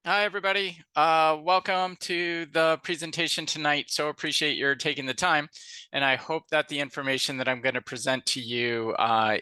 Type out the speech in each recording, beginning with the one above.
Hi, everybody. Welcome to the presentation tonight. So appreciate your taking the time. And I hope that the information that I'm going to present to you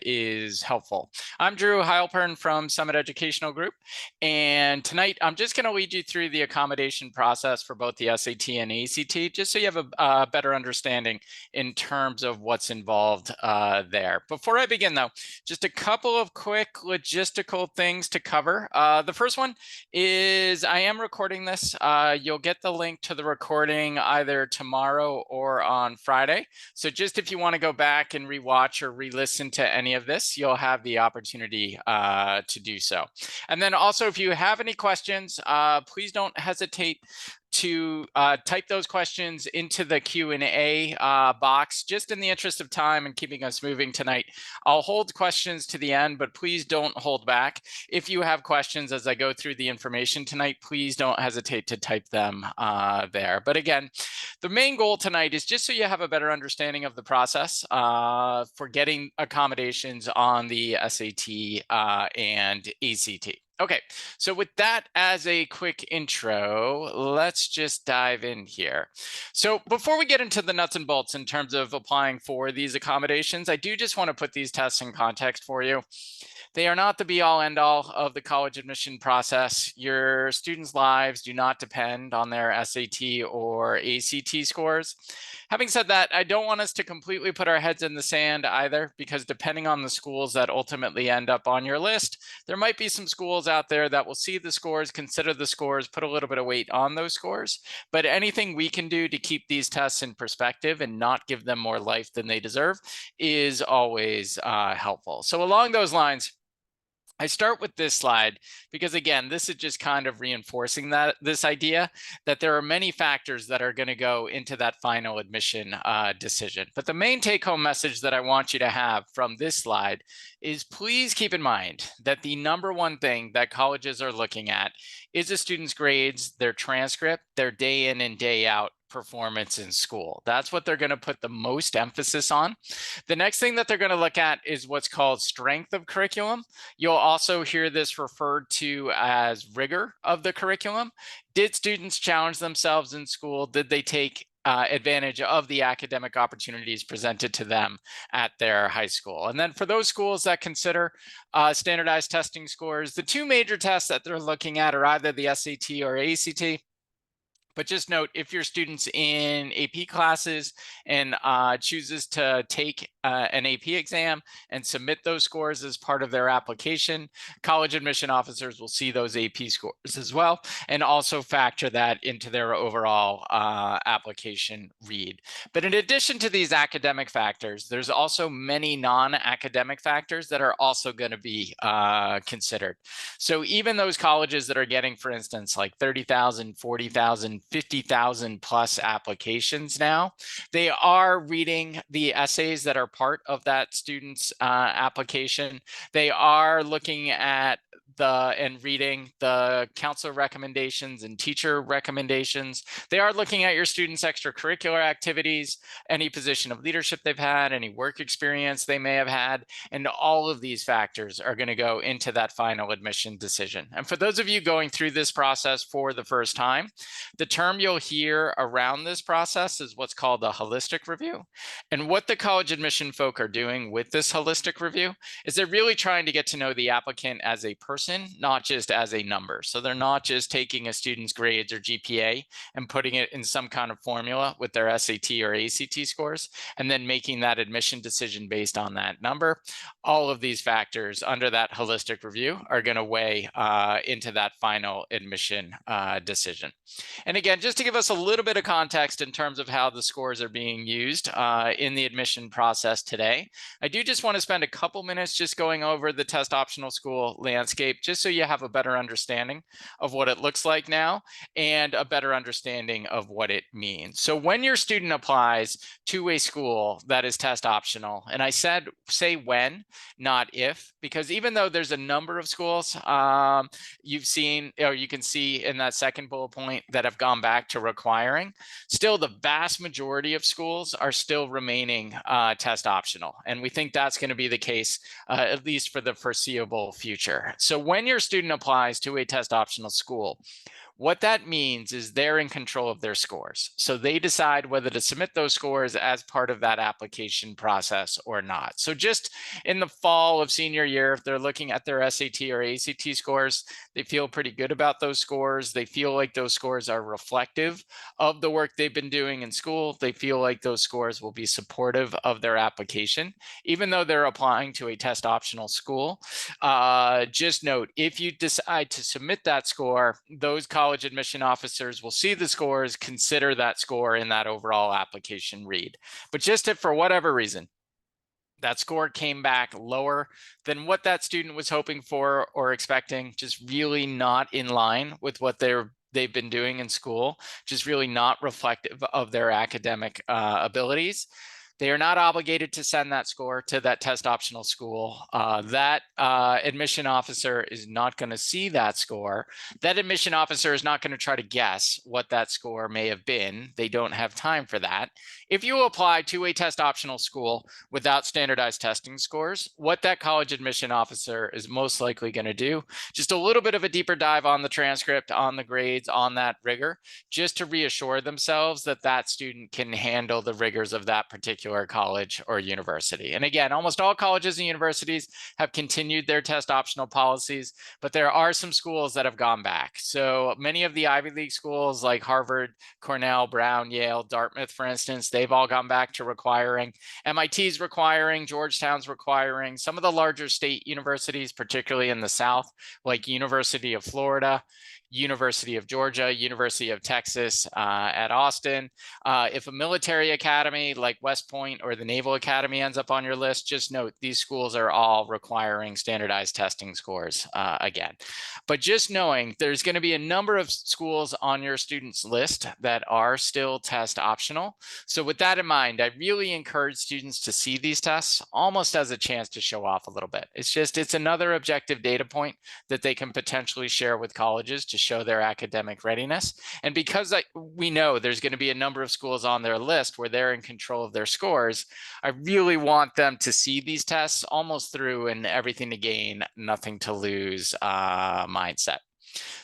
is helpful. I'm Drew Heilpern from Summit Educational Group. And tonight, I'm just going to lead you through the accommodation process for both the SAT and ACT, just so you have a better understanding in terms of what's involved there. Before I begin, though, just a couple of quick logistical things to cover. The first one is I am recording this. You'll get the link to the recording either tomorrow or on Friday. So just if you want to go back and rewatch or re-listen to any of this, you'll have the opportunity to do so. And then also, if you have any questions, please don't hesitate to type those questions into the Q&A box, just in the interest of time and keeping us moving tonight. I'll hold questions to the end, but please don't hold back. If you have questions as I go through the information tonight, please don't hesitate to type them there. But again, the main goal tonight is just so you have a better understanding of the process for getting accommodations on the SAT and ACT. Okay, so with that as a quick intro, let's just dive in here. So before we get into the nuts and bolts in terms of applying for these accommodations, I do just want to put these tests in context for you. They are not the be-all end-all of the college admission process. Your students' lives do not depend on their SAT or ACT scores. Having said that, I don't want us to completely put our heads in the sand either, because depending on the schools that ultimately end up on your list, there might be some schools out there that will see the scores, consider the scores, put a little bit of weight on those scores. But anything we can do to keep these tests in perspective and not give them more life than they deserve is always helpful. So along those lines, I start with this slide because, again, this is just kind of reinforcing this idea that there are many factors that are going to go into that final admission decision. But the main take-home message that I want you to have from this slide is please keep in mind that the number one thing that colleges are looking at is a student's grades, their transcript, their day in and day out performance in school. That's what they're going to put the most emphasis on. The next thing that they're going to look at is what's called strength of curriculum. You'll also hear this referred to as rigor of the curriculum. Did students challenge themselves in school? Did they take advantage of the academic opportunities presented to them at their high school? And then for those schools that consider standardized testing scores, the two major tests that they're looking at are either the SAT or ACT. But just note, if your student's in AP classes and chooses to take an AP exam and submit those scores as part of their application, college admission officers will see those AP scores as well, and also factor that into their overall application read. But in addition to these academic factors, there's also many non-academic factors that are also going to be considered. So even those colleges that are getting, for instance, like 30,000, 40,000, 50,000 plus applications now, they are reading the essays that are part of that student's application. They are looking at and reading the counselor recommendations and teacher recommendations. They are looking at your students' extracurricular activities, any position of leadership they've had, any work experience they may have had, and all of these factors are going to go into that final admission decision. And for those of you going through this process for the first time, the term you'll hear around this process is what's called a holistic review. And what the college admission folk are doing with this holistic review is they're really trying to get to know the applicant as a person, not just as a number. So they're not just taking a student's grades or GPA and putting it in some kind of formula with their SAT or ACT scores, and then making that admission decision based on that number. All of these factors under that holistic review are going to weigh into that final admission decision. And again, just to give us a little bit of context in terms of how the scores are being used in the admission process today, I do just want to spend a couple minutes just going over the test optional school landscape, just so you have a better understanding of what it looks like now and a better understanding of what it means. So when your student applies to a school that is test optional, and I said say when, not if, because even though there's a number of schools you've seen, or you can see in that second bullet point, that have gone back to requiring, still the vast majority of schools are still remaining test optional. And we think that's going to be the case at least for the foreseeable future. So when your student applies to a test optional school, what that means is they're in control of their scores. So they decide whether to submit those scores as part of that application process or not. So just in the fall of senior year, if they're looking at their SAT or ACT scores, they feel pretty good about those scores. They feel like those scores are reflective of the work they've been doing in school. They feel like those scores will be supportive of their application, even though they're applying to a test optional school. Just note, if you decide to submit that score, those college admission officers will see the scores, consider that score in that overall application read. But just if for whatever reason, that score came back lower than what that student was hoping for or expecting, just really not in line with what they've been doing in school, just really not reflective of their academic abilities, they are not obligated to send that score to that test optional school. That admission officer is not going to see that score. That admission officer is not going to try to guess what that score may have been. They don't have time for that. If you apply to a test optional school without standardized testing scores, what that college admission officer is most likely going to do, just a little bit of a deeper dive on the transcript, on the grades, on that rigor, just to reassure themselves that that student can handle the rigors of that particular college or university. And again, almost all colleges and universities have continued their test optional policies, but there are some schools that have gone back. So many of the Ivy League schools like Harvard, Cornell, Brown, Yale, Dartmouth, for instance, they've all gone back to requiring. MIT's requiring, Georgetown's requiring, some of the larger state universities, particularly in the South, like University of Florida, University of Georgia, University of Texas at Austin. If a military academy like West Point or the Naval Academy ends up on your list, just note these schools are all requiring standardized testing scores again. But just knowing there's going to be a number of schools on your students list that are still test optional. So with that in mind, I really encourage students to see these tests almost as a chance to show off a little bit. It's another objective data point that they can potentially share with colleges to show their academic readiness. And because we know there's going to be a number of schools on their list where they're in control of their scores, I really want them to see these tests almost through an everything to gain, nothing to lose mindset.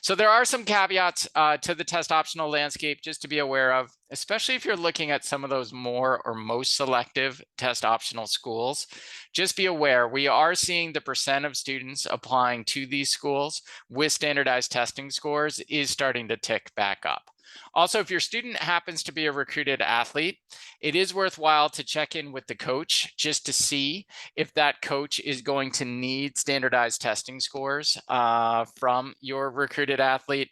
So there are some caveats to the test optional landscape just to be aware of, especially if you're looking at some of those more or most selective test optional schools. Just be aware, we are seeing the percent of students applying to these schools with standardized testing scores is starting to tick back up. Also, if your student happens to be a recruited athlete, it is worthwhile to check in with the coach just to see if that coach is going to need standardized testing scores from your recruited athlete.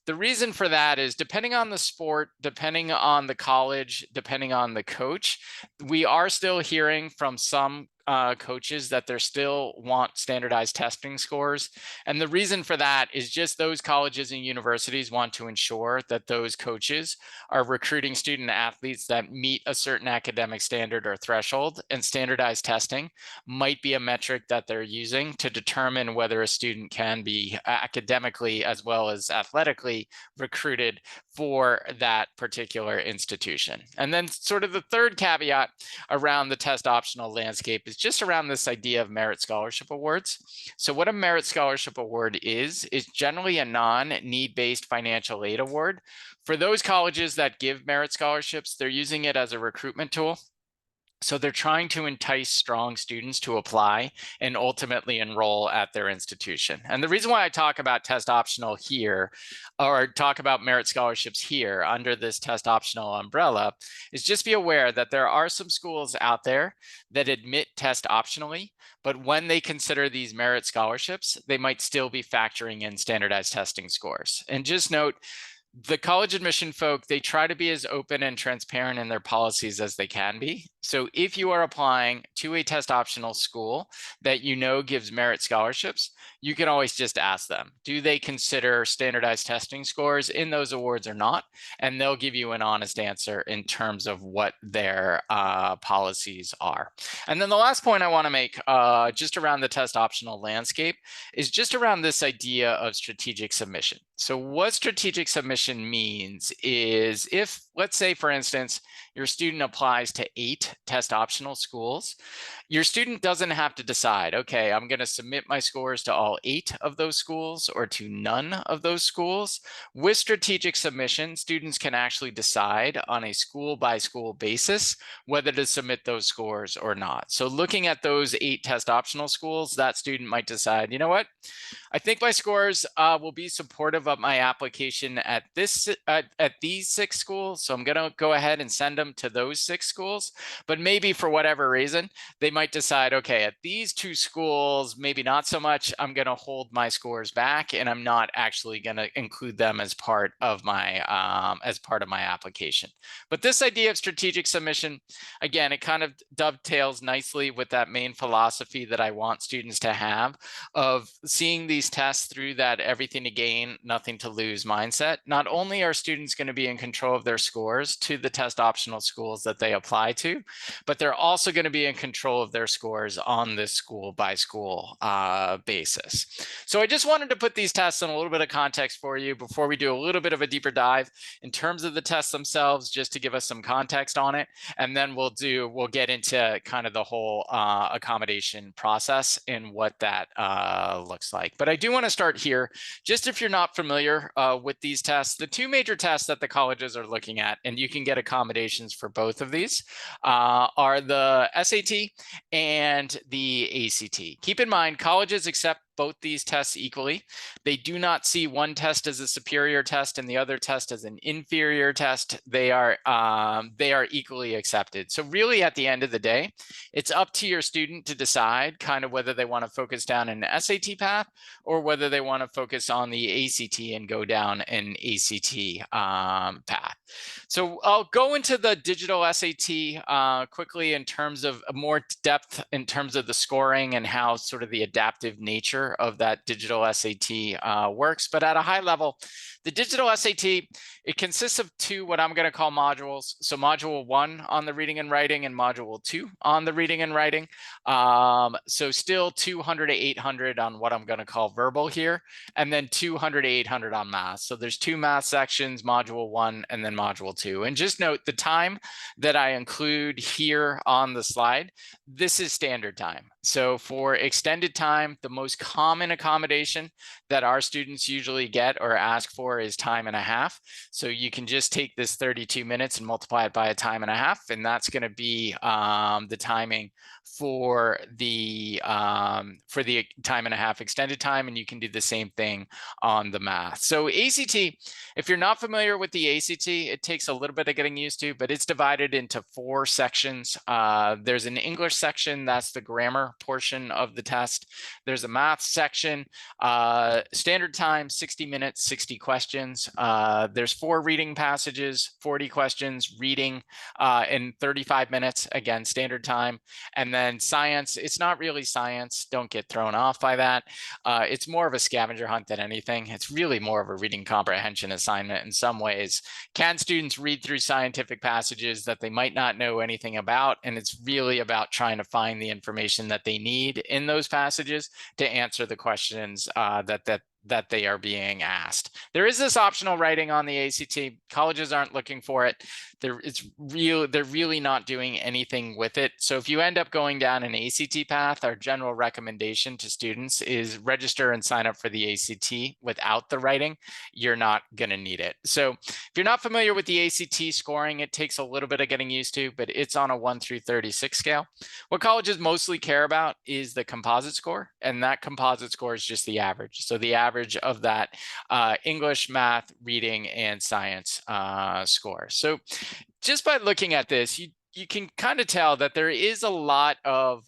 The reason for that is depending on the sport, depending on the college, depending on the coach, we are still hearing from some coaches that they still want standardized testing scores. And the reason for that is just those colleges and universities want to ensure that those coaches are recruiting student athletes that meet a certain academic standard or threshold, and standardized testing might be a metric that they're using to determine whether a student can be academically as well as athletically recruited for that particular institution. And then sort of the third caveat around the test optional landscape is just around this idea of merit scholarship awards. So what a merit scholarship award is generally a non-need-based financial aid award. For those colleges that give merit scholarships, they're using it as a recruitment tool. So they're trying to entice strong students to apply and ultimately enroll at their institution. And the reason why I talk about test optional here, or talk about merit scholarships here under this test optional umbrella, is just be aware that there are some schools out there that admit test optionally, but when they consider these merit scholarships, they might still be factoring in standardized testing scores. And just note, the college admission folk, they try to be as open and transparent in their policies as they can be. So if you are applying to a test optional school that you know gives merit scholarships, you can always just ask them, do they consider standardized testing scores in those awards or not? And they'll give you an honest answer in terms of what their policies are. And then the last point I want to make just around the test optional landscape is just around this idea of strategic submission. So what strategic submission means is if, let's say, for instance, your student applies to 8 test optional schools. Your student doesn't have to decide, okay, I'm going to submit my scores to all 8 of those schools or to none of those schools. With strategic submission, students can actually decide on a school by school basis whether to submit those scores or not. So looking at those 8 test optional schools, that student might decide, you know what, I think my scores will be supportive of my application at these 6 schools. So I'm going to go ahead and send them to those 6 schools. But maybe for whatever reason, they might decide, okay, at these 2 schools, maybe not so much. I'm going to hold my scores back, and I'm not actually going to include them as part of my application. But this idea of strategic submission, again, it kind of dovetails nicely with that main philosophy that I want students to have of seeing these tests through that everything to gain, nothing to lose mindset. Not only are students going to be in control of their scores to the test optional schools that they apply to, but they're also going to be in control of their scores on this school by school basis. So I just wanted to put these tests in a little bit of context for you before we do a little bit of a deeper dive in terms of the tests themselves, just to give us some context on it. And then we'll get into kind of the whole accommodation process and what that looks like. But I do want to start here, just if you're not familiar with these tests, the 2 major tests that the colleges are looking at, and you can get accommodations for both of these, are the SAT and the ACT. Keep in mind, colleges accept both these tests equally. They do not see one test as a superior test and the other test as an inferior test. They are equally accepted. So really, at the end of the day, it's up to your student to decide kind of whether they want to focus down an SAT path or whether they want to focus on the ACT and go down an ACT path. So I'll go into the digital SAT quickly in terms of more depth in terms of the scoring and how sort of the adaptive nature of that digital SAT works. But at a high level, the digital SAT, it consists of 2 what I'm going to call modules. So module 1 on the reading and writing and module 2 on the reading and writing. So still 200 to 800 on what I'm going to call verbal here, and then 200 to 800 on math. So there's 2 math sections, module 1 and then module 2. And just note the time that I include here on the slide, this is standard time. So for extended time, the most common accommodation that our students usually get or ask for is time and a half. So you can just take this 32 minutes and multiply it by a time and a half, and that's going to be the timing for the time and a half extended time, and you can do the same thing on the math. So ACT, if you're not familiar with the ACT, it takes a little bit of getting used to, but it's divided into 4 sections. There's an English section, that's the grammar portion of the test. There's a math section, standard time, 60 minutes, 60 questions. There's 4 reading passages, 40 questions, reading in 35 minutes, again, standard time. And then science, it's not really science, don't get thrown off by that. It's more of a scavenger hunt than anything. It's really more of a reading comprehension assignment in some ways. Can students read through scientific passages that they might not know anything about? And it's really about trying to find the information that they need in those passages to answer the questions that they are being asked. There is this optional writing on the ACT. Colleges aren't looking for it. They're really not doing anything with it. So if you end up going down an ACT path, our general recommendation to students is register and sign up for the ACT without the writing. You're not going to need it. So if you're not familiar with the ACT scoring, it takes a little bit of getting used to, but it's on a 1 through 36 scale. What colleges mostly care about is the composite score, and that composite score is just the average. So the average of that English, math, reading, and science score. So just by looking at this, you can kind of tell that there is a lot of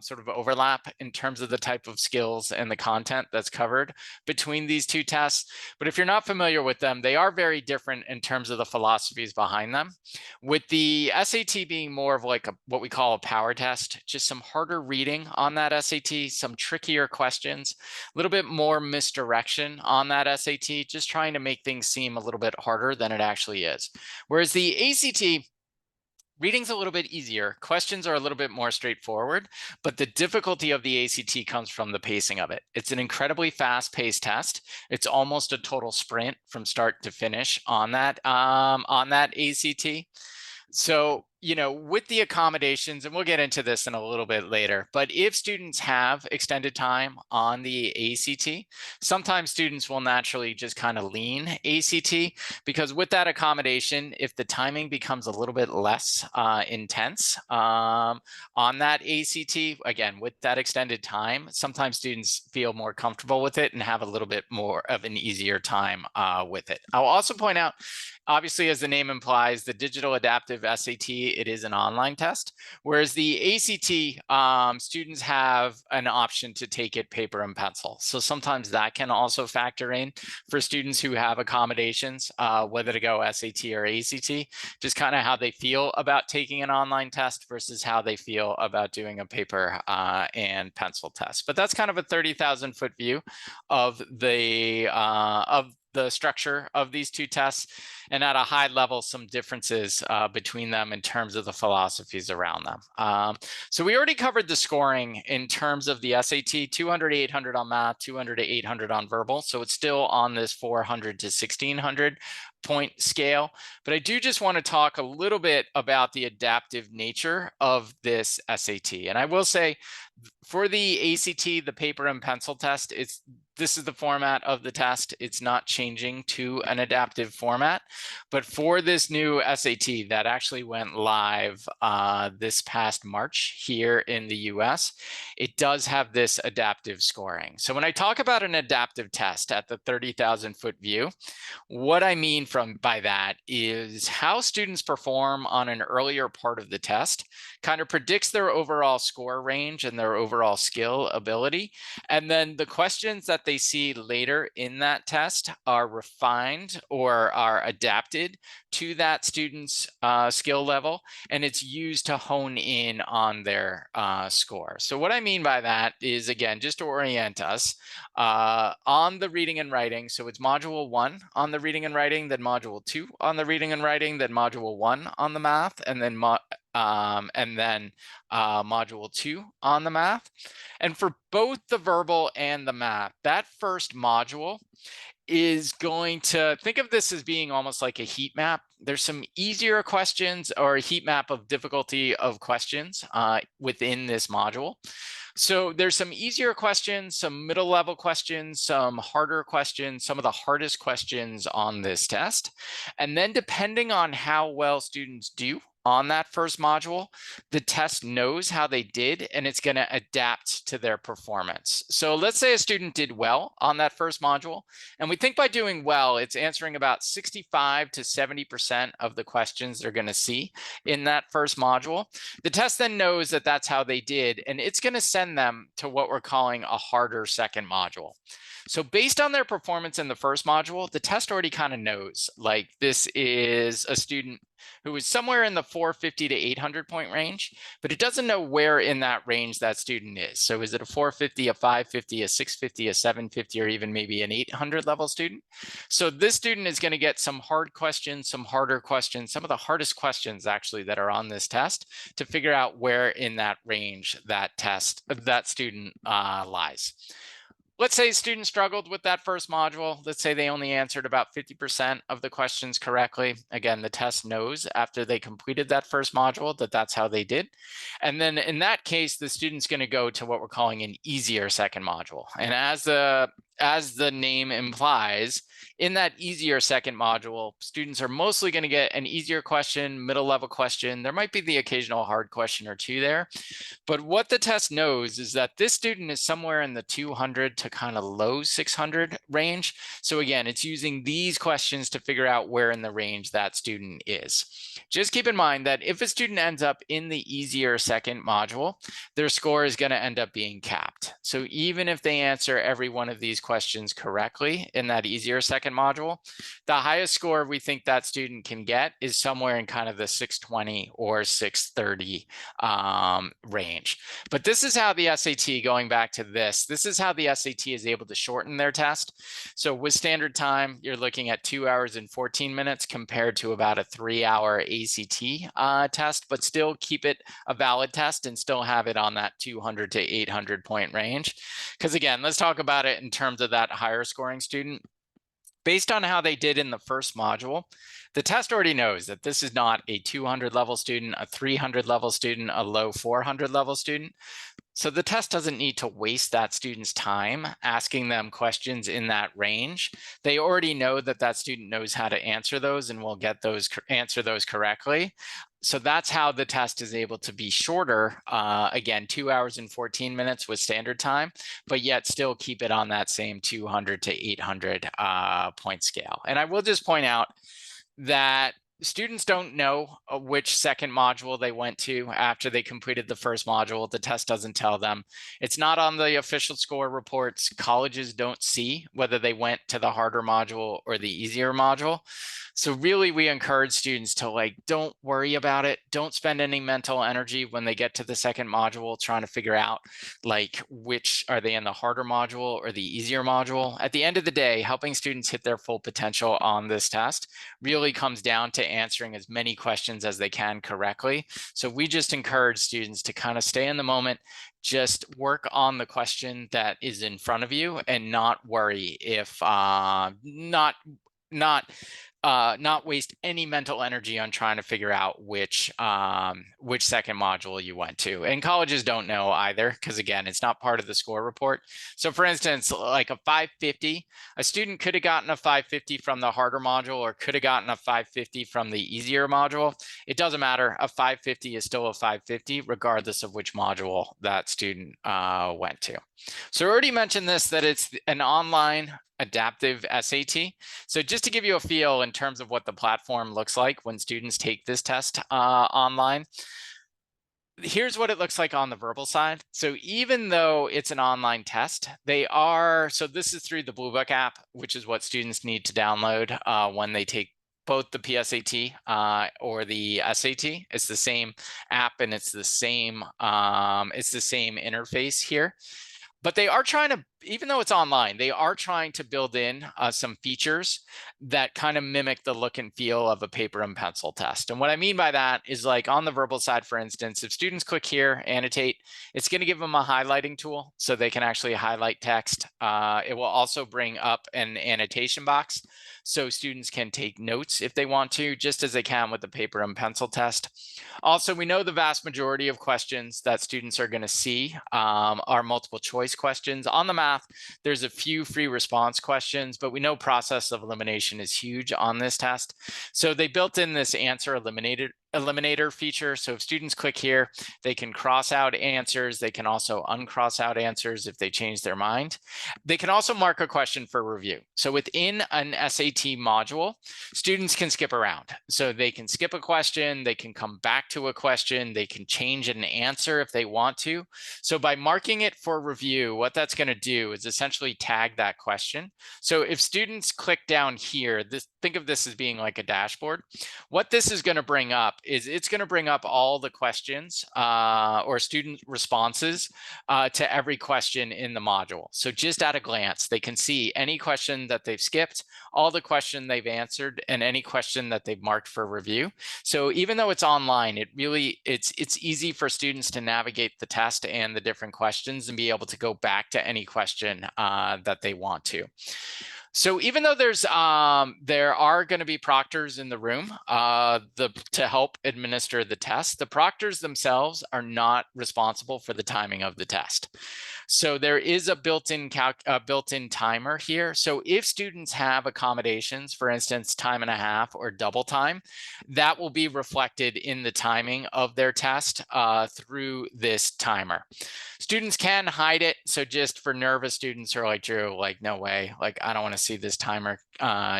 sort of overlap in terms of the type of skills and the content that's covered between these 2 tests. But if you're not familiar with them, they are very different in terms of the philosophies behind them. With the SAT being more of like what we call a power test, just some harder reading on that SAT, some trickier questions, a little bit more misdirection on that SAT, just trying to make things seem a little bit harder than it actually is. Whereas the ACT, Reading's a little bit easier. Questions are a little bit more straightforward, but the difficulty of the ACT comes from the pacing of it. It's an incredibly fast-paced test. It's almost a total sprint from start to finish on that ACT. So, with the accommodations, and we'll get into this in a little bit later, but if students have extended time on the ACT, sometimes students will naturally just kind of lean ACT, because with that accommodation, if the timing becomes a little bit less intense on that ACT, again, with that extended time, sometimes students feel more comfortable with it and have a little bit more of an easier time with it. I'll also point out, obviously, as the name implies, the digital adaptive SAT, it is an online test, whereas the ACT, students have an option to take it paper and pencil. So sometimes that can also factor in for students who have accommodations, whether to go SAT or ACT, just kind of how they feel about taking an online test versus how they feel about doing a paper and pencil test. But that's kind of a 30,000-foot view of the structure of these two tests, and at a high level, some differences between them in terms of the philosophies around them. So we already covered the scoring in terms of the SAT, 200 to 800 on math, 200 to 800 on verbal. So it's still on this 400 to 1600 point scale. But I do just want to talk a little bit about the adaptive nature of this SAT. And I will say, for the ACT, the paper and pencil test, this is the format of the test. It's not changing to an adaptive format. But for this new SAT that actually went live this past March here in the US, it does have this adaptive scoring. So when I talk about an adaptive test at the 30,000-foot view, what I mean by that is how students perform on an earlier part of the test kind of predicts their overall score range and their overall skill ability. And then the questions that they see later in that test are refined or are adapted to that student's skill level, and it's used to hone in on their score. So what I mean by that is, again, just to orient us, on the reading and writing, so it's module 1 on the reading and writing, then module 2 on the reading and writing, then module 1 on the math, and then module 2 on the math. And for both the verbal and the math, that first module is going to think of this as being almost like a heat map. There's some easier questions, or a heat map of difficulty of questions within this module. So there's some easier questions, some middle level questions, some harder questions, some of the hardest questions on this test. And then depending on how well students do on that first module, the test knows how they did, and it's going to adapt to their performance. So let's say a student did well on that first module, and we think by doing well, it's answering about 65 to 70% of the questions they're going to see in that first module. The test then knows that that's how they did, and it's going to send them to what we're calling a harder second module. So based on their performance in the first module, the test already kind of knows, like, this is a student who is somewhere in the 450 to 800 point range, but it doesn't know where in that range that student is. So is it a 450, a 550, a 650, a 750, or even maybe an 800 level student? So this student is going to get some hard questions, some harder questions, some of the hardest questions actually that are on this test, to figure out where in that range that student lies. Let's say students struggled with that first module. Let's say they only answered about 50% of the questions correctly. Again, the test knows after they completed that first module that that's how they did. And then in that case, the student's going to go to what we're calling an easier second module. And as the name implies, in that easier second module, students are mostly going to get an easier question, middle level question. There might be the occasional hard question or two there. But what the test knows is that this student is somewhere in the 200 to kind of low 600 range. So again, it's using these questions to figure out where in the range that student is. Just keep in mind that if a student ends up in the easier second module, their score is going to end up being capped. So even if they answer every one of these questions correctly in that easier second module, the highest score we think that student can get is somewhere in kind of the 620 or 630 range. But this is how the SAT, going back to this is how the SAT is able to shorten their test. So with standard time, you're looking at 2 hours and 14 minutes compared to about a 3-hour ACT test, but still keep it a valid test and still have it on that 200 to 800 point range. Because again, let's talk about it in terms of that higher scoring student. Based on how they did in the first module, the test already knows that this is not a 200 level student, a 300 level student, a low 400 level student. So the test doesn't need to waste that student's time asking them questions in that range. They already know that that student knows how to answer those and will get those, answer those correctly. So that's how the test is able to be shorter, again, 2 hours and 14 minutes with standard time, but yet still keep it on that same 200 to 800 point scale. And I will just point out that students don't know which second module they went to after they completed the first module. The test doesn't tell them. It's not on the official score reports. Colleges don't see whether they went to the harder module or the easier module. So really, we encourage students to don't worry about it. Don't spend any mental energy when they get to the second module trying to figure out which are they in the harder module or the easier module. At the end of the day, helping students hit their full potential on this test really comes down to answering as many questions as they can correctly. So we just encourage students to kind of stay in the moment, just work on the question that is in front of you and not worry if not waste any mental energy on trying to figure out which second module you went to. And colleges don't know either, because again, it's not part of the score report. So for instance, like a 550, a student could have gotten a 550 from the harder module or could have gotten a 550 from the easier module. It doesn't matter. A 550 is still a 550, regardless of which module that student went to. So I already mentioned this, that it's an online adaptive SAT. So just to give you a feel in terms of what the platform looks like when students take this test online, here's what it looks like on the verbal side. So even though it's an online test, so this is through the Blue Book app, which is what students need to download when they take both the PSAT or the SAT. It's the same app and it's the same interface here. But they are trying to, even though it's online, they are trying to build in some features that kind of mimic the look and feel of a paper and pencil test. And what I mean by that is, like on the verbal side, for instance, if students click here, annotate, it's going to give them a highlighting tool so they can actually highlight text. It will also bring up an annotation box so students can take notes if they want to, just as they can with the paper and pencil test. Also, we know the vast majority of questions that students are going to see are multiple choice questions. On the math, there's a few free response questions, but we know process of elimination is huge on this test. So they built in this answer eliminator feature. So if students click here, they can cross out answers. They can also uncross out answers if they change their mind. They can also mark a question for review. So within an SAT module, students can skip around. So they can skip a question, they can come back to a question, they can change an answer if they want to. So by marking it for review, what that's going to do is essentially tag that question. So if students click down here, think of this as being like a dashboard. What this is going to bring up is it's going to bring up all the questions or student responses to every question in the module. So just at a glance, they can see any question that they've skipped, all the question they've answered, and any question that they've marked for review. So even though it's online, it's easy for students to navigate the test and the different questions and be able to go back to any question that they want to. So even though there are going to be proctors in the room to help administer the test, the proctors themselves are not responsible for the timing of the test. So there is a built-in timer here. So if students have accommodations, for instance, time and a half or double time, that will be reflected in the timing of their test through this timer. Students can hide it. So just for nervous students who are like, Drew, like, no way, like, I don't want to see this timer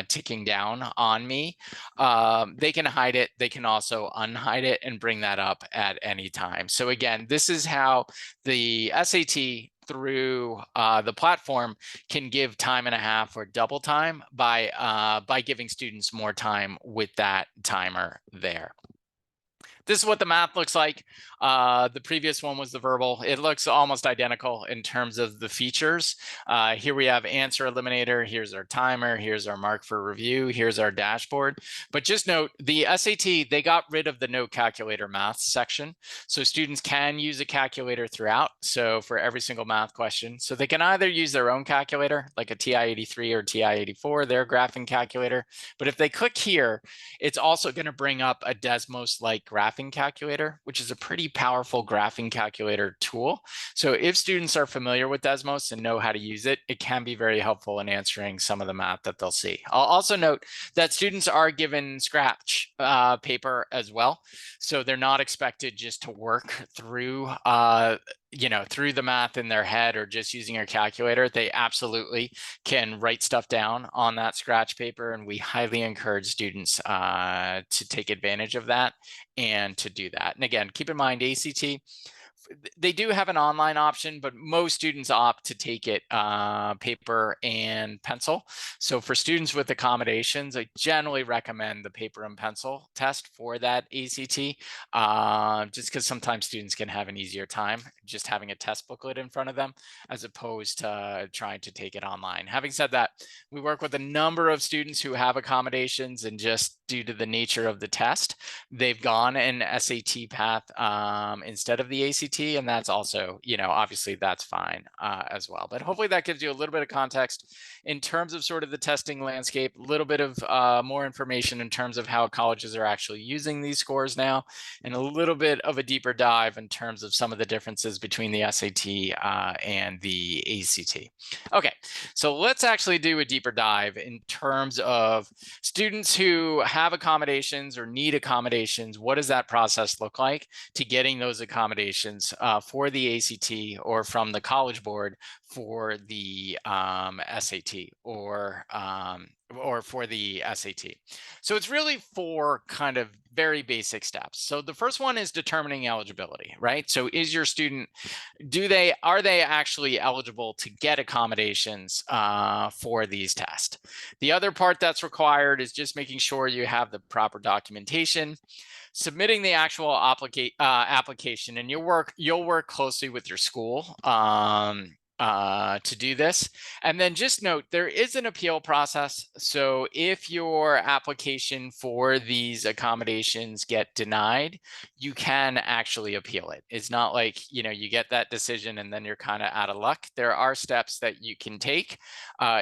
ticking down on me. They can hide it. They can also unhide it and bring that up at any time. So again, this is how the SAT through the platform can give time and a half or double time by giving students more time with that timer there. This is what the math looks like. The previous one was the verbal. It looks almost identical in terms of the features. Here we have answer eliminator. Here's our timer. Here's our mark for review. Here's our dashboard. But just note, the SAT, they got rid of the no calculator math section. So students can use a calculator throughout. So for every single math question. So they can either use their own calculator, like a TI-83 or TI-84, their graphing calculator. But if they click here, it's also going to bring up a Desmos-like graphing calculator, which is a pretty powerful graphing calculator tool. So if students are familiar with Desmos and know how to use it, it can be very helpful in answering some of the math that they'll see. I'll also note that students are given scratch paper as well. So they're not expected just to work through through the math in their head or just using a calculator. They absolutely can write stuff down on that scratch paper, and we highly encourage students to take advantage of that and to do that. And again, keep in mind, ACT, they do have an online option, but most students opt to take it paper and pencil. So for students with accommodations, I generally recommend the paper and pencil test for that ACT, just because sometimes students can have an easier time just having a test booklet in front of them as opposed to trying to take it online. Having said that, we work with a number of students who have accommodations, and just due to the nature of the test, they've gone an SAT path instead of the ACT. And that's also, obviously that's fine as well. But hopefully that gives you a little bit of context in terms of sort of the testing landscape, a little bit of more information in terms of how colleges are actually using these scores now, and a little bit of a deeper dive in terms of some of the differences between the SAT and the ACT. Okay, so let's actually do a deeper dive in terms of students who have accommodations or need accommodations. What does that process look like to getting those accommodations for the ACT or from the College Board for the SAT or for the SAT? So it's really 4 kind of very basic steps. So the first one is determining eligibility, right? So is your student, are they actually eligible to get accommodations for these tests? The other part that's required is just making sure you have the proper documentation, submitting the actual application, and you'll work closely with your school to do this. And then just note, there is an appeal process. So if your application for these accommodations get denied, you can actually appeal it. It's not like, you get that decision and then you're kind of out of luck. There are steps that you can take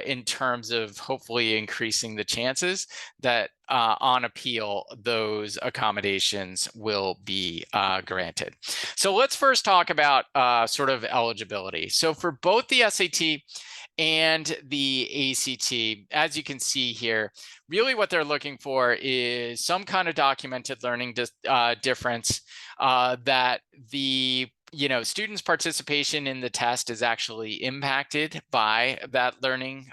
in terms of hopefully increasing the chances that on appeal, those accommodations will be granted. So let's first talk about sort of eligibility. So for both the SAT and the ACT, as you can see here, really what they're looking for is some kind of documented learning difference that the students' participation in the test is actually impacted by that learning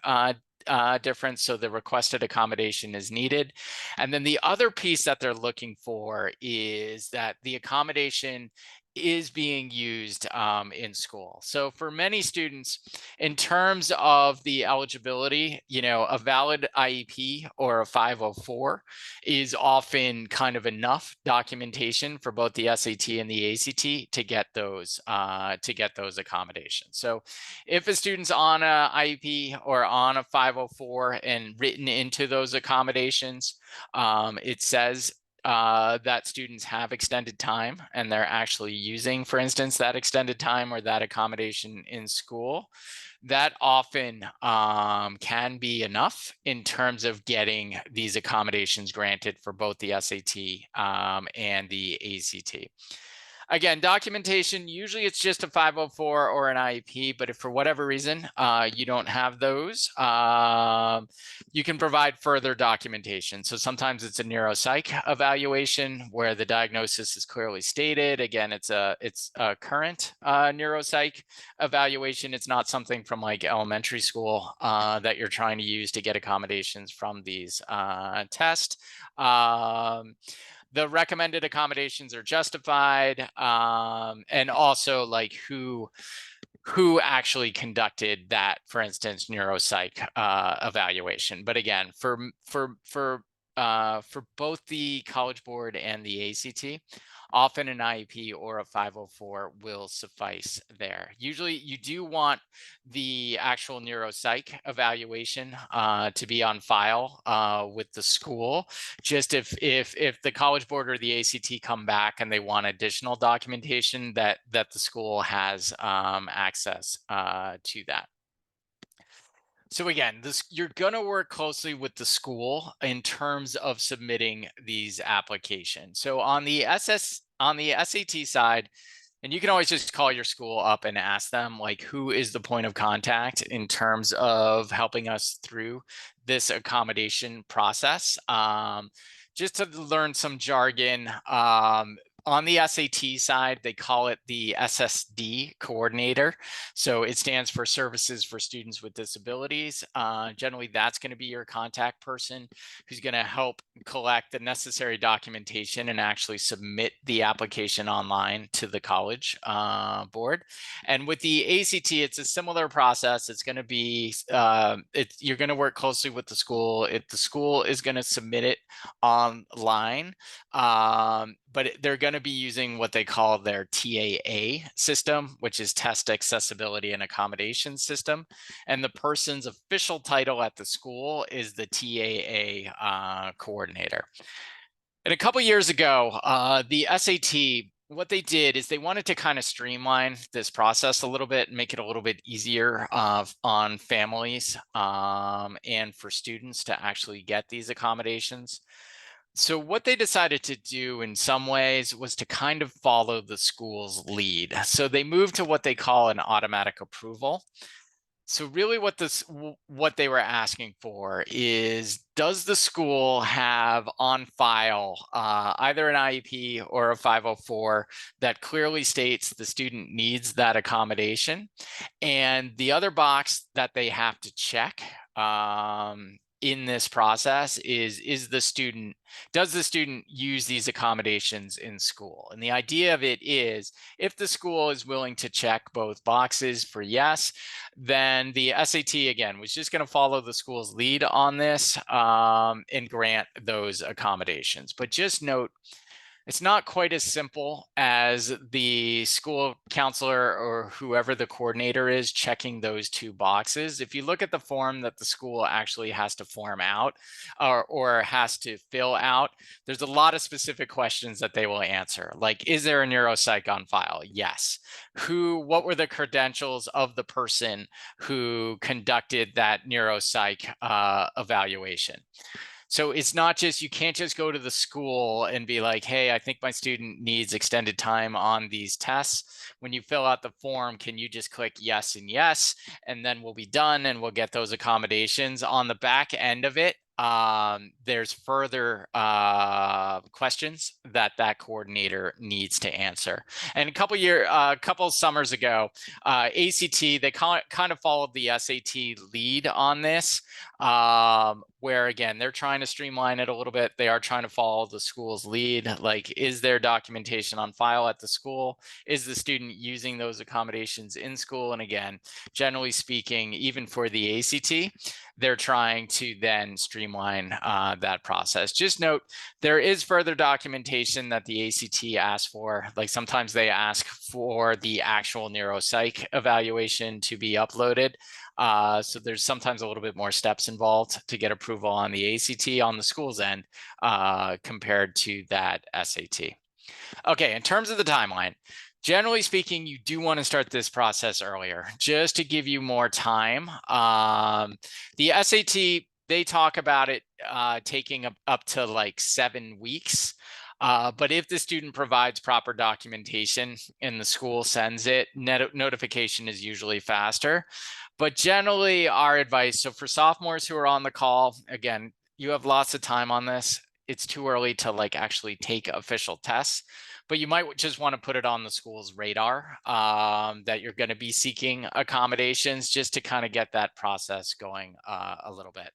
difference, so the requested accommodation is needed. And then the other piece that they're looking for is that the accommodation is being used in school. So for many students, in terms of the eligibility, a valid IEP or a 504 is often kind of enough documentation for both the SAT and the ACT to get those accommodations. So if a student's on a IEP or on a 504 and written into those accommodations, it says that students have extended time and they're actually using, for instance, that extended time or that accommodation in school, that often can be enough in terms of getting these accommodations granted for both the SAT and the ACT. Again, documentation, usually it's just a 504 or an IEP, but if for whatever reason you don't have those, you can provide further documentation. So sometimes it's a neuropsych evaluation where the diagnosis is clearly stated. Again, it's a current neuropsych evaluation. It's not something from like elementary school that you're trying to use to get accommodations from these tests. The recommended accommodations are justified, and also like who who actually conducted that, for instance, neuropsych evaluation. But again, for both the College Board and the ACT, often an IEP or a 504 will suffice there. Usually you do want the actual neuropsych evaluation to be on file with the school. Just if the College Board or the ACT come back and they want additional documentation, that the school has access to that. So again, you're going to work closely with the school in terms of submitting these applications. So on the SAT side, and you can always just call your school up and ask them, like, who is the point of contact in terms of helping us through this accommodation process. Just to learn some jargon, on the SAT side, they call it the SSD coordinator. So it stands for Services for Students with Disabilities. Generally, that's going to be your contact person who's going to help collect the necessary documentation and actually submit the application online to the College Board. And with the ACT, it's a similar process. It's going to be, you're going to work closely with the school. If the school is going to submit it online, but they're going to be using what they call their TAA system, which is Test Accessibility and Accommodation System. And the person's official title at the school is the TAA coordinator. And a couple years ago, the SAT, what they did is they wanted to kind of streamline this process a little bit and make it a little bit easier on families and for students to actually get these accommodations. So what they decided to do in some ways was to kind of follow the school's lead. So they moved to what they call an automatic approval. So really what they were asking for is, does the school have on file either an IEP or a 504 that clearly states the student needs that accommodation? And the other box that they have to check in this process is does the student use these accommodations in school? And the idea of it is, if the school is willing to check both boxes for yes, then the SAT, again, was just going to follow the school's lead on this and grant those accommodations. But just note, it's not quite as simple as the school counselor or whoever the coordinator is checking those two boxes. If you look at the form that the school actually has to form out or has to fill out, there's a lot of specific questions that they will answer. Like, is there a neuropsych on file? Yes. What were the credentials of the person who conducted that neuropsych evaluation? So it's not just, you can't just go to the school and be like, hey, I think my student needs extended time on these tests. When you fill out the form, can you just click yes and yes, and then we'll be done and we'll get those accommodations. On the back end of it, there's further questions that coordinator needs to answer. And a couple summers ago, ACT, they kind of followed the SAT lead on this, where again, they're trying to streamline it a little bit. They are trying to follow the school's lead. Like, is there documentation on file at the school? Is the student using those accommodations in school? And again, generally speaking, even for the ACT, they're trying to then streamline that process. Just note, there is further documentation that the ACT asks for. Like, sometimes they ask for the actual neuropsych evaluation to be uploaded. So there's sometimes a little bit more steps involved to get approval on the ACT on the school's end compared to that SAT. Okay, in terms of the timeline, generally speaking, you do want to start this process earlier, just to give you more time. The SAT, they talk about it taking up to like 7 weeks. But if the student provides proper documentation and the school sends it, notification is usually faster. But generally, our advice, so for sophomores who are on the call, again, you have lots of time on this. It's too early to like actually take official tests, but you might just want to put it on the school's radar that you're going to be seeking accommodations, just to kind of get that process going a little bit.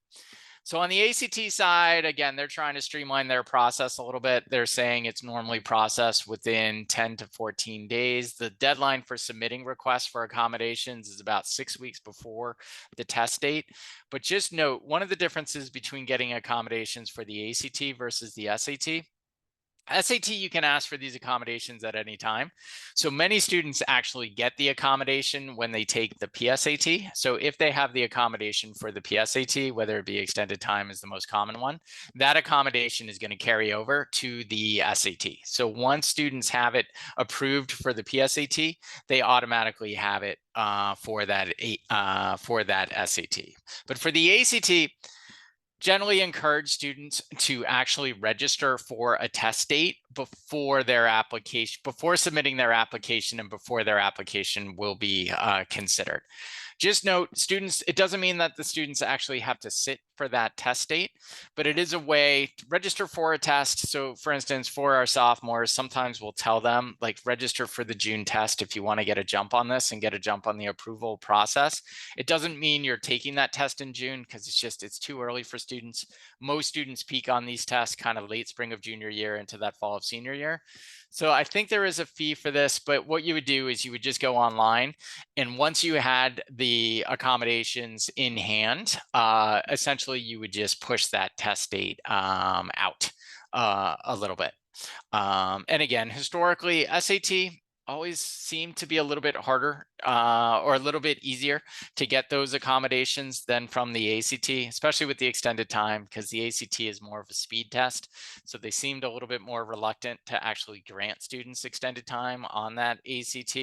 So on the ACT side, again, they're trying to streamline their process a little bit. They're saying it's normally processed within 10 to 14 days. The deadline for submitting requests for accommodations is about 6 weeks before the test date. But just note, one of the differences between getting accommodations for the ACT versus the SAT. SAT, you can ask for these accommodations at any time. So many students actually get the accommodation when they take the PSAT. So if they have the accommodation for the PSAT, whether it be extended time is the most common one, that accommodation is going to carry over to the SAT. So once students have it approved for the PSAT, they automatically have it for that SAT. But for the ACT, generally encourage students to actually register for a test date before their application, before submitting their application, and before their application will be considered. Just note, students, it doesn't mean that the students actually have to sit for that test date, but it is a way to register for a test. So for instance, for our sophomores, sometimes we'll tell them, like, register for the June test if you want to get a jump on this and get a jump on the approval process. It doesn't mean you're taking that test in June, because it's too early for students. Most students peak on these tests kind of late spring of junior year into that fall of senior year. So I think there is a fee for this, but what you would do is you would just go online, and once you had the accommodations in hand, essentially you would just push that test date out a little bit. And again, historically, SAT always seemed to be a little bit harder or a little bit easier to get those accommodations than from the ACT, especially with the extended time, because the ACT is more of a speed test. So they seemed a little bit more reluctant to actually grant students extended time on that ACT,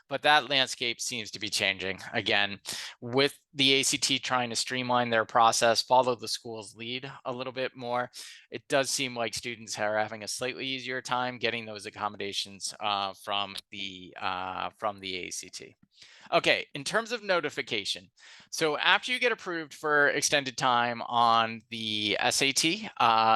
but that landscape seems to be changing. Again, with the ACT trying to streamline their process, follow the school's lead a little bit more, it does seem like students are having a slightly easier time getting those accommodations from the ACT. Okay, in terms of notification, so after you get approved for extended time on the SAT,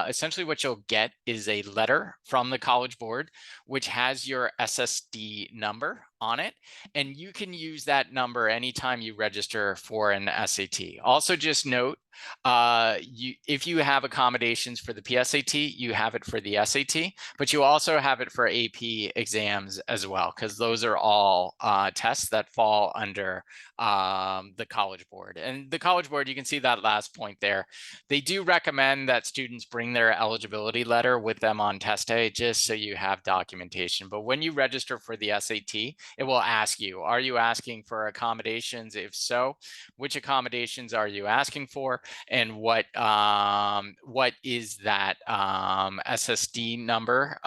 essentially what you'll get is a letter from the College Board, which has your SSD number on it, and you can use that number anytime you register for an SAT. Also, just note, if you have accommodations for the PSAT, you have it for the SAT, but you also have it for AP exams as well, because those are all tests that fall under the College Board. And the College Board, you can see that last point there. They do recommend that students bring their eligibility letter with them on test day, just so you have documentation. But when you register for the SAT, it will ask you, are you asking for accommodations? If so, which accommodations are you asking for? And what is that SSD number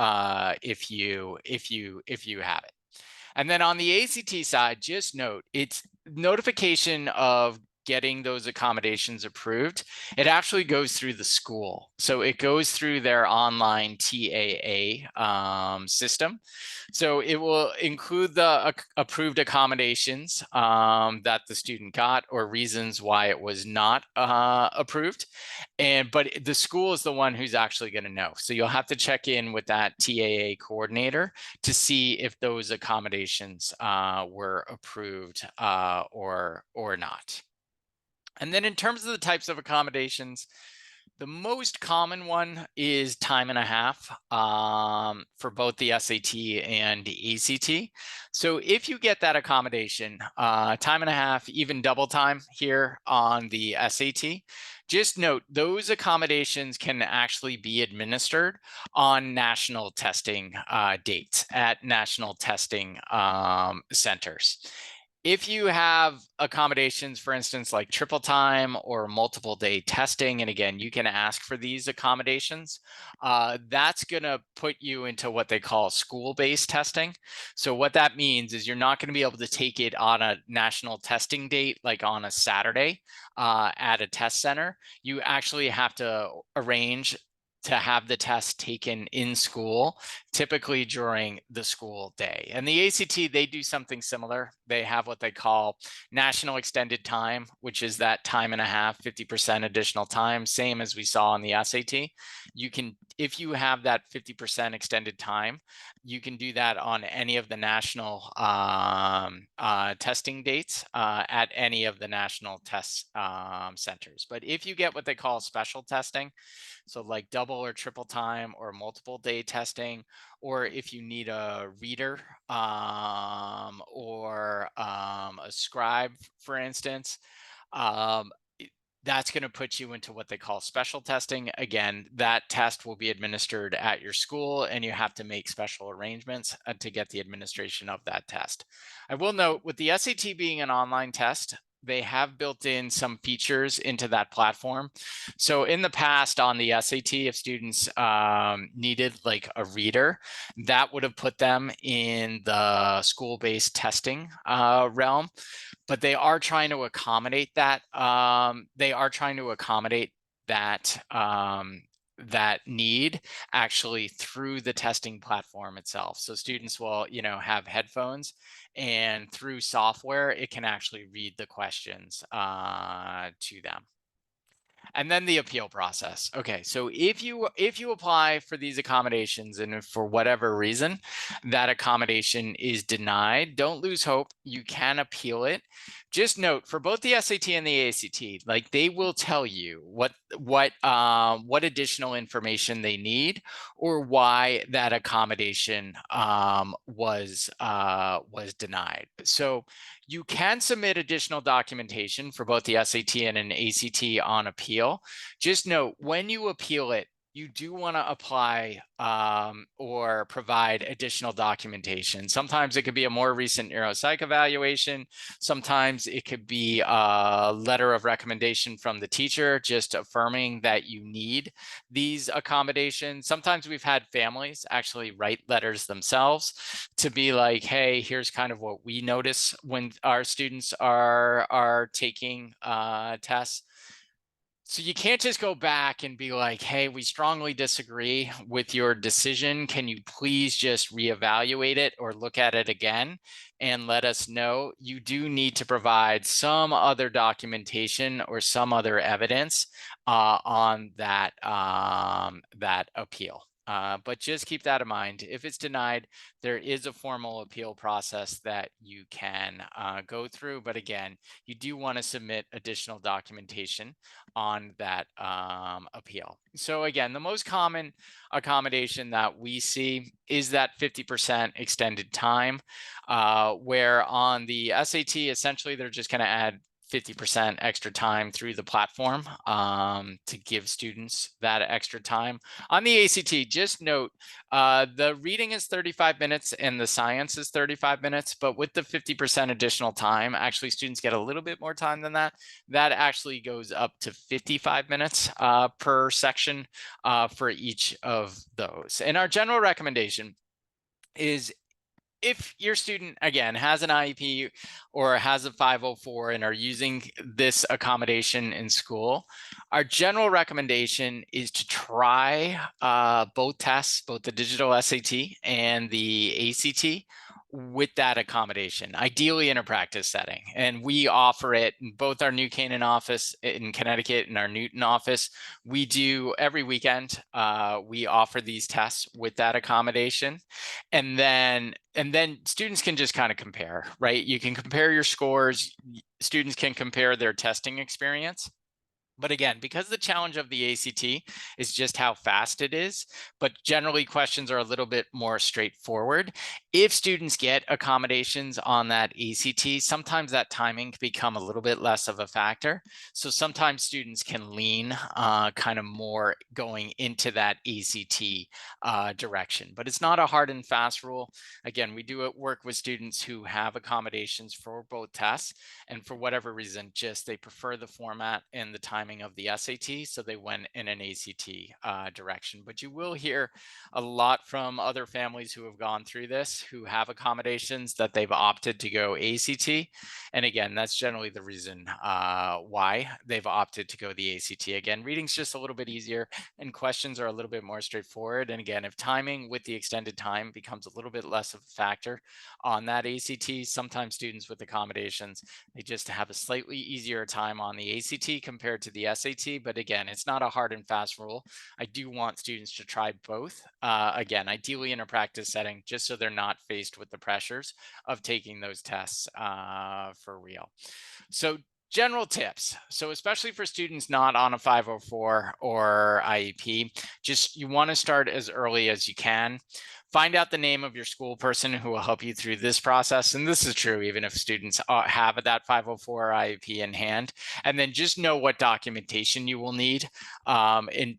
if you have it. And then on the ACT side, just note, it's notification of getting those accommodations approved. It actually goes through the school. So it goes through their online TAA system. So it will include the approved accommodations that the student got, or reasons why it was not approved. But the school is the one who's actually going to know. So you'll have to check in with that TAA coordinator to see if those accommodations were approved or not. And then in terms of the types of accommodations, the most common one is time and a half for both the SAT and the ACT. So if you get that accommodation, time and a half, even double time here on the SAT, just note those accommodations can actually be administered on national testing dates at national testing centers. If you have accommodations, for instance, like triple time or multiple day testing, and again, you can ask for these accommodations, that's going to put you into what they call school-based testing. So what that means is you're not going to be able to take it on a national testing date, like on a Saturday at a test center. You actually have to arrange to have the test taken in school, typically during the school day. And the ACT, they do something similar. They have what they call national extended time, which is that time and a half, 50% additional time, same as we saw on the SAT. You can if you have that 50% extended time, you can do that on any of the national testing dates at any of the national test centers. But if you get what they call special testing, so like double or triple time or multiple day testing, or if you need a reader or a scribe, for instance, um, that's going to put you into what they call special testing. Again, that test will be administered at your school, and you have to make special arrangements to get the administration of that test. I will note, with the SAT being an online test, they have built in some features into that platform. So in the past on the SAT, if students needed like a reader, that would have put them in the school-based testing realm. But they are trying to accommodate that. They are trying to accommodate that that need actually through the testing platform itself. So students will, have headphones, and through software, it can actually read the questions to them. And then the appeal process. Okay, so if you apply for these accommodations and if for whatever reason that accommodation is denied, don't lose hope. You can appeal it. Just note, for both the SAT and the ACT, like, they will tell you what additional information they need, or why that accommodation was denied. So you can submit additional documentation for both the SAT and an ACT on appeal. Just note, when you appeal it, you do want to apply or provide additional documentation. Sometimes it could be a more recent neuropsych evaluation. Sometimes it could be a letter of recommendation from the teacher just affirming that you need these accommodations. Sometimes we've had families actually write letters themselves to be like, hey, here's kind of what we notice when our students are taking tests. So you can't just go back and be like, hey, we strongly disagree with your decision. Can you please just reevaluate it or look at it again and let us know? You do need to provide some other documentation or some other evidence on that, that appeal. But just keep that in mind. If it's denied, there is a formal appeal process that you can go through. But again, you do want to submit additional documentation on that appeal. So again, the most common accommodation that we see is that 50% extended time, where on the SAT, essentially, they're just going to add 50% extra time through the platform to give students that extra time. On the ACT, just note, the reading is 35 minutes and the science is 35 minutes, but with the 50% additional time, actually students get a little bit more time than that. That actually goes up to 55 minutes per section for each of those. And our general recommendation is, if your student, again, has an IEP or has a 504 and are using this accommodation in school, our general recommendation is to try both tests, both the digital SAT and the ACT, with that accommodation, ideally in a practice setting. And we offer it in both our New Canaan office in Connecticut and our Newton office. We do every weekend. We offer these tests with that accommodation. And then students can just kind of compare, right? You can compare your scores. Students can compare their testing experience. But again, because the challenge of the ACT is just how fast it is, but generally questions are a little bit more straightforward. If students get accommodations on that ACT, sometimes that timing can become a little bit less of a factor. So sometimes students can lean kind of more going into that ACT direction, but it's not a hard and fast rule. Again, we do work with students who have accommodations for both tests, and for whatever reason, just they prefer the format and the timing of the SAT, so they went in an ACT direction. But you will hear a lot from other families who have gone through this, who have accommodations, that they've opted to go ACT. And again, that's generally the reason why they've opted to go the ACT. Again, reading's just a little bit easier and questions are a little bit more straightforward. And again, if timing with the extended time becomes a little bit less of a factor on that ACT, sometimes students with accommodations, they just have a slightly easier time on the ACT compared to the SAT, but again, it's not a hard and fast rule. I do want students to try both, again, ideally in a practice setting, just so they're not faced with the pressures of taking those tests for real. So general tips. So especially for students not on a 504 or IEP, just you want to start as early as you can. Find out the name of your school person who will help you through this process. And this is true even if students have that 504 or IEP in hand. And then just know what documentation you will need and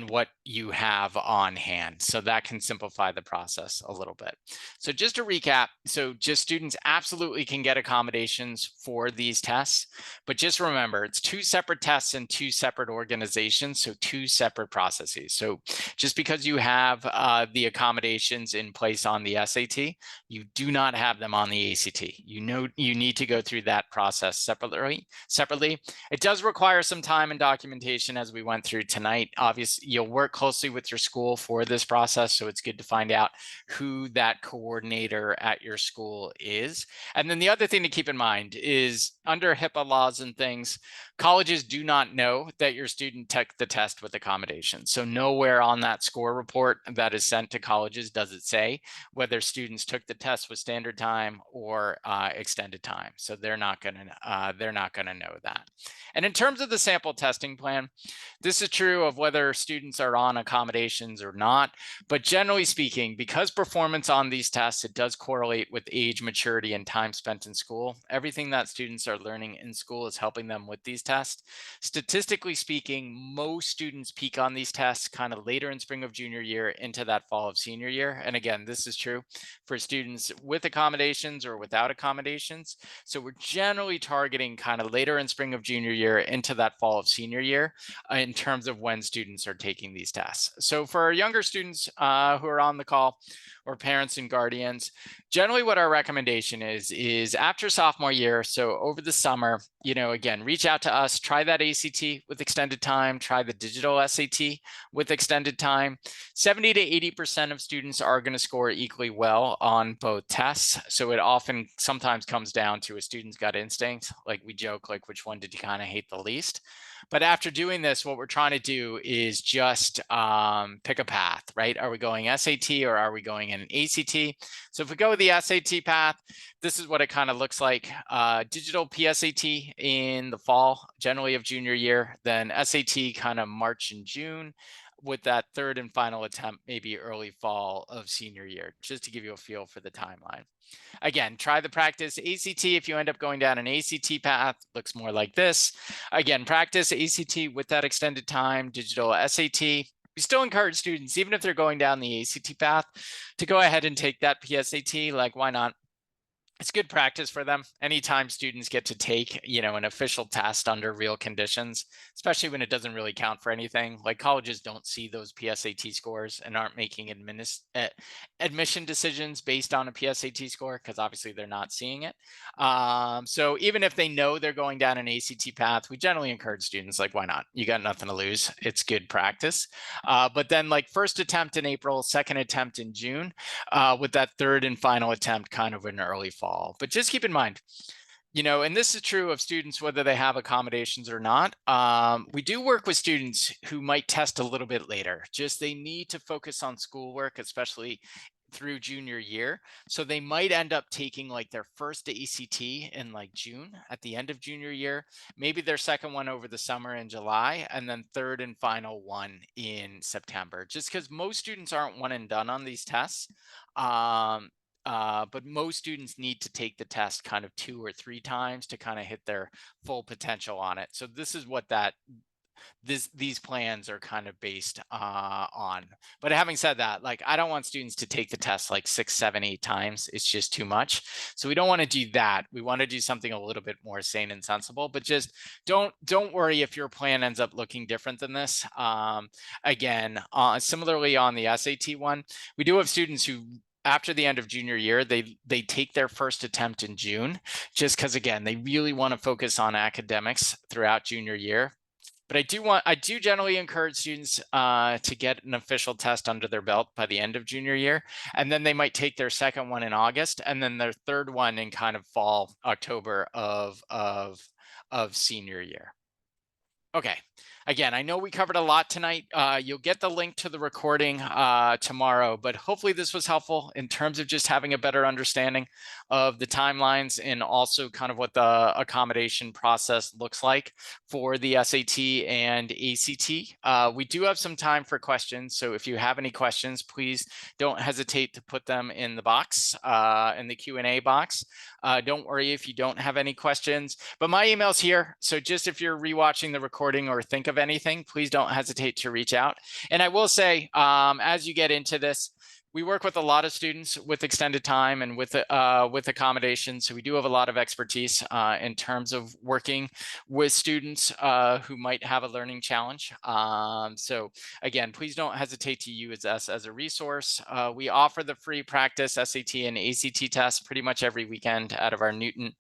what you have on hand. So that can simplify the process a little bit. So just to recap, so just students absolutely can get accommodations for these tests, but just remember it's 2 separate tests and 2 separate organizations, so 2 separate processes. So just because you have the accommodations in place on the SAT, you do not have them on the ACT. You know you need to go through that process separately. It does require some time and documentation as we went through tonight. Obviously, you'll work closely with your school for this process, so it's good to find out who that coordinator at your school is. And then the other thing to keep in mind is under HIPAA laws and things, colleges do not know that your student took the test with accommodations. So nowhere on that score report that is sent to colleges does it say whether students took the test with standard time or extended time. So they're not going to know that. And in terms of the sample testing plan, this is true of whether students are on accommodations or not. But generally speaking, because performance on these tests, it does correlate with age, maturity, and time spent in school. Everything that students are learning in school is helping them with these tests. Statistically speaking, most students peak on these tests kind of later in spring of junior year into that fall of senior year. And again, this is true for students with accommodations or without accommodations. So we're generally targeting kind of later in spring of junior year into that fall of senior year in terms of when students are taking these tests. So for our younger students who are on the call, or parents and guardians, generally what our recommendation is after sophomore year, so over the summer, again, reach out to us, try that ACT with extended time, try the digital SAT with extended time. 70 to 80% of students are going to score equally well on both tests. So it often sometimes comes down to a student's gut instinct. Like we joke, like which one did you kind of hate the least? But after doing this, what we're trying to do is just pick a path, right? Are we going SAT or are we going in ACT? So if we go with the SAT path, this is what it kind of looks like. Digital PSAT in the fall, generally of junior year, then SAT kind of March and June, with that third and final attempt, maybe early fall of senior year, just to give you a feel for the timeline. Again, try the practice ACT. If you end up going down an ACT path, looks more like this. Again, practice ACT with that extended time, digital SAT. We still encourage students, even if they're going down the ACT path, to go ahead and take that PSAT. Like, why not? It's good practice for them. Anytime students get to take, an official test under real conditions, especially when it doesn't really count for anything. Like colleges don't see those PSAT scores and aren't making admission decisions based on a PSAT score because obviously they're not seeing it. So even if they know they're going down an ACT path, we generally encourage students, like, why not? You got nothing to lose. It's good practice. But then like first attempt in April, second attempt in June, with that third and final attempt kind of in early fall. But just keep in mind, and this is true of students whether they have accommodations or not. We do work with students who might test a little bit later. Just they need to focus on schoolwork, especially through junior year. So they might end up taking like their first ACT in like June at the end of junior year, maybe their second one over the summer in July, and then third and final one in September, just because most students aren't one and done on these tests. But most students need to take the test kind of 2 or 3 times to kind of hit their full potential on it. So this is what these plans are kind of based on. But having said that, like I don't want students to take the test like 6, 7, 8 times. It's just too much. So we don't want to do that. We want to do something a little bit more sane and sensible. But just don't worry if your plan ends up looking different than this. Again, similarly on the SAT one, we do have students who after the end of junior year, they take their first attempt in June, just because again, they really want to focus on academics throughout junior year. But I do generally encourage students to get an official test under their belt by the end of junior year, and then they might take their second one in August, and then their third one in kind of fall, October of senior year. Okay. Again, I know we covered a lot tonight. You'll get the link to the recording tomorrow, but hopefully this was helpful in terms of just having a better understanding of the timelines and also kind of what the accommodation process looks like for the SAT and ACT. We do have some time for questions, so if you have any questions, please don't hesitate to put them in the box, in the Q&A box. Don't worry if you don't have any questions, but my email's here. So just if you're rewatching the recording or think of anything, please don't hesitate to reach out. And I will say, as you get into this, we work with a lot of students with extended time and with accommodations. So we do have a lot of expertise in terms of working with students who might have a learning challenge. So again, please don't hesitate to use us as a resource. We offer the free practice SAT and ACT tests pretty much every weekend out of our Newton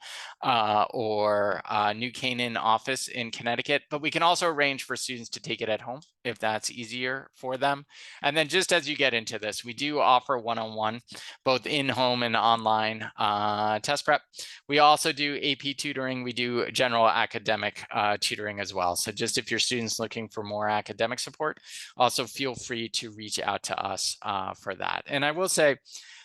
or New Canaan office in Connecticut, but we can also arrange for students to take it at home if that's easier for them. And then just as you get into this, we do offer one-on-one, both in-home and online test prep. We also do AP tutoring. We do general academic tutoring as well. So just if your student's looking for more academic support, also feel free to reach out to us for that. And I will say,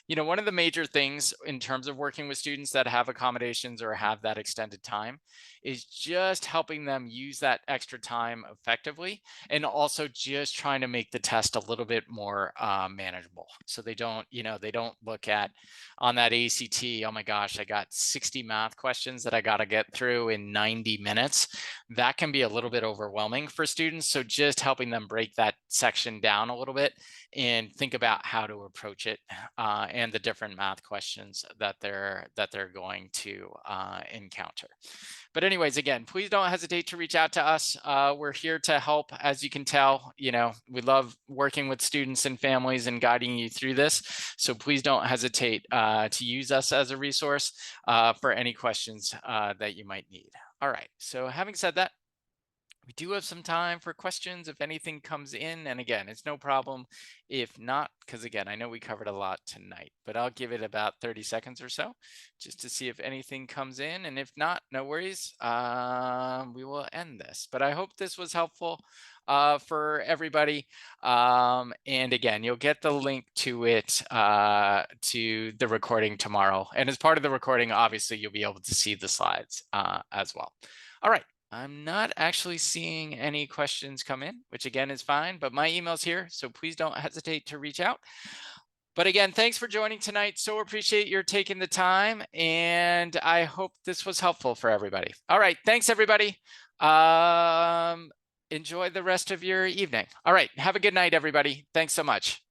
you know, one of the major things in terms of working with students that have accommodations or have that extended time is just helping them use that extra time effectively, and also just trying to make the test a little bit more manageable. So they don't, you know, they don't look at on that ACT, oh my gosh, I got 60 math questions that I got to get through in 90 minutes. That can be a little bit overwhelming for students. So just helping them break that section down a little bit and think about how to approach it and the different math questions that they're going to encounter. But anyways, again, please don't hesitate to reach out to us. We're here to help. As you can tell, you know, we love working with students and families and guiding you through this. So please don't hesitate to use us as a resource for any questions that you might need. All right. So having said that, we do have some time for questions if anything comes in. And again, it's no problem if not, because again, I know we covered a lot tonight, but I'll give it about 30 seconds or so just to see if anything comes in. And if not, no worries. We will end this. But I hope this was helpful for everybody. And again, you'll get the link to it, to the recording tomorrow. And as part of the recording, obviously, you'll be able to see the slides as well. All right. I'm not actually seeing any questions come in, which again is fine, but my email's here, so please don't hesitate to reach out. But again, thanks for joining tonight. So appreciate your taking the time, and I hope this was helpful for everybody. All right, thanks everybody. Enjoy the rest of your evening. All right, have a good night, everybody. Thanks so much.